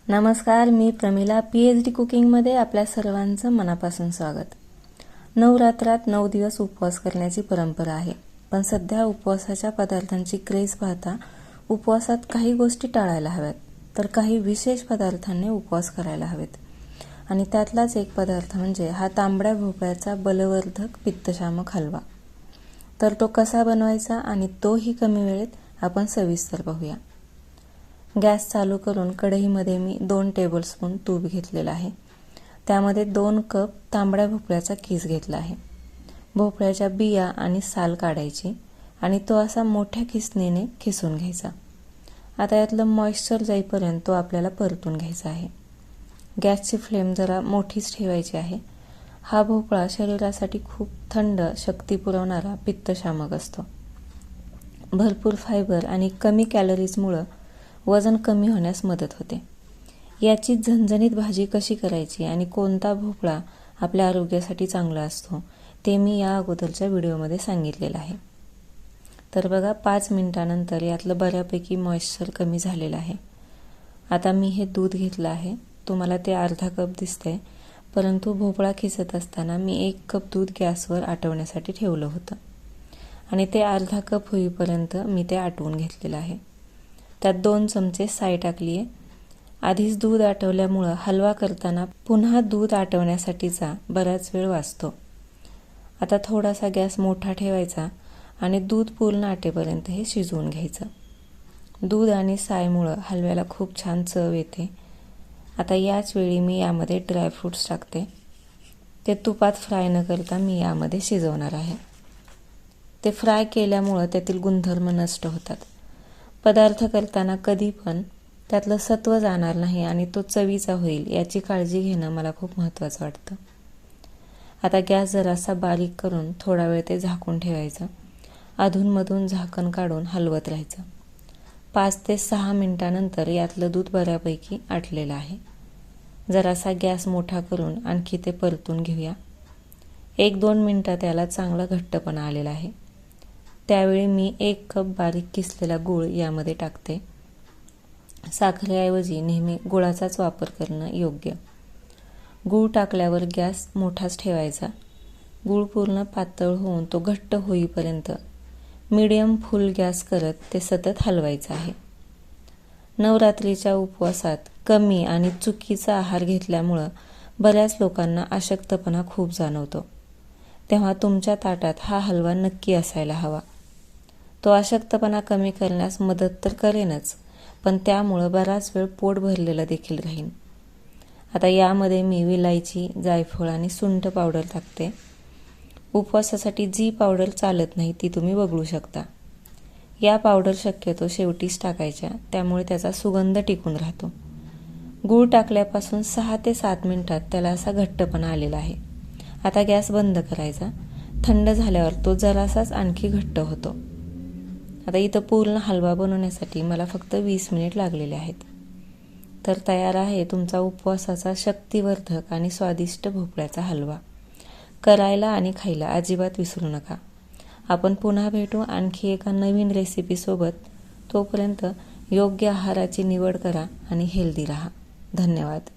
नमस्कार, मी प्रमिला PhD कुकिंगमध्ये आपल्या सर्वांचं मनापासून स्वागत. नवरात्रात 9 दिवस उपवास करण्याची परंपरा आहे. पण सध्या उपवासाच्या पदार्थांची क्रेज पाहता उपवासात काही गोष्टी टाळायला हव्यात, तर काही विशेष पदार्थांनी उपवास करायला हवेत. आणि त्यातलाच एक पदार्थ म्हणजे हा तांबड्या भोपळ्याचा बलवर्धक पित्तशामक हलवा. तर तो कसा बनवायचा आणि तोही कमी वेळेत आपण सविस्तर पाहूया. गॅस चालू करून कढईमध्ये मी 2 टेबलस्पून तूप घेतलेलं आहे. त्यामध्ये 2 कप तांबड्या भोपळ्याचा किस घेतला आहे. भोपळ्याच्या बिया आणि साल काढायची आणि तो असा मोठ्या खिसणीने खिसून घ्यायचा. आता यातलं मॉइश्चर जाईपर्यंत तो आपल्याला परतून घ्यायचा आहे. गॅसची फ्लेम जरा मोठीच ठेवायची आहे. हा भोपळा शरीरासाठी खूप थंड, शक्ती पुरवणारा पित्तशामक असतो. भरपूर फायबर आणि कमी कॅलरीजमुळं वजन कमी होण्यास मदत होते. याची झणझणीत भाजी कशी करायची आणि कोणता भोपळा आपल्या आरोग्यासाठी चांगला असतो ते मी या अगोदरच्या व्हिडिओमध्ये सांगितलेलं आहे. तर बघा, 5 मिनिटानंतर यातलं बऱ्यापैकी मॉइश्चर कमी झालेलं आहे. आता मी हे दूध घेतलं आहे. तुम्हाला ते अर्धा कप दिसतंय, परंतु भोपळा खिसत असताना मी 1 कप दूध गॅसवर आटवण्यासाठी ठेवलं होतं आणि ते अर्धा कप होईपर्यंत मी ते आटवून घेतलेलं आहे. त्यात 2 चमचे साय टाकली आहे. आधीच दूध आटवल्यामुळं हलवा करताना पुन्हा दूध आटवण्यासाठीचा बराच वेळ वाचतो. आता थोडासा गॅस मोठा ठेवायचा आणि दूध पूर्ण आटेपर्यंत हे शिजवून घ्यायचं. दूध आणि सायमुळं हलव्याला खूप छान चव येते. आता याच वेळी मी यामध्ये ड्रायफ्रूट्स टाकते. ते तुपात फ्राय न करता मी यामध्ये शिजवणार आहे. ते फ्राय केल्यामुळं त्यातील गुणधर्म नष्ट होतात. पदार्थ करताना कधी पण त्यातलं सत्व जाणार नाही आणि तो चवीचा होईल याची काळजी घेणं मला खूप महत्त्वाचं वाटतं. आता गॅस जरासा बारीक करून थोडा वेळ ते झाकून ठेवायचं. अधूनमधून झाकण काढून हलवत राहायचं. 5 ते 6 मिनिटानंतर यातलं दूध बऱ्यापैकी आटलेलं आहे. जरासा गॅस मोठा करून आणखी ते परतून घेऊया. 1-2 मिनिटात याला चांगला घट्टपणा आलेला आहे. त्यावेळी मी 1 कप बारीक किसलेला गूळ यामध्ये टाकते. साखरेऐवजी नेहमी गुळाचाच वापर करणं योग्य. गूळ टाकल्यावर गॅस मोठाच ठेवायचा. गूळ पूर्ण पातळ होऊन तो घट्ट होईपर्यंत मीडियम फुल गॅस करत ते सतत हलवायचं आहे. नवरात्रीच्या उपवासात कमी आणि चुकीचा आहार घेतल्यामुळं बऱ्याच लोकांना अशक्तपणा खूप जाणवतो. तेव्हा तुमच्या ताटात हा हलवा नक्की असायला हवा. तो अशक्तपणा कमी करण्यास मदत तर करेनच, पण त्यामुळं बराच वेळ पोट भरलेलं देखील राहीन. आता यामध्ये मी विलायची, जायफळ आणि सुंठ पावडर टाकते. उपवासासाठी जी पावडर चालत नाही ती तुम्ही वगळू शकता. या पावडर शक्यतो शेवटीच टाकायच्या, त्यामुळे त्याचा सुगंध टिकून राहतो. गूळ टाकल्यापासून 6 ते 7 मिनिटात त्याला असा घट्टपणा आलेला आहे. आता गॅस बंद करायचा. थंड झाल्यावर तो जरासाच आणखी घट्ट होतो. आता इथं पूर्ण हलवा बनवण्यासाठी मला फक्त 20 मिनिट लागलेले आहेत. तर तयार आहे तुमचा उपवासाचा शक्तिवर्धक आणि स्वादिष्ट भोपळ्याचा हलवा. करायला आणि खायला अजिबात विसरू नका. आपण पुन्हा भेटू आणखी एका नवीन रेसिपीसोबत. तोपर्यंत योग्य आहाराची निवड करा आणि हेल्दी राहा. धन्यवाद.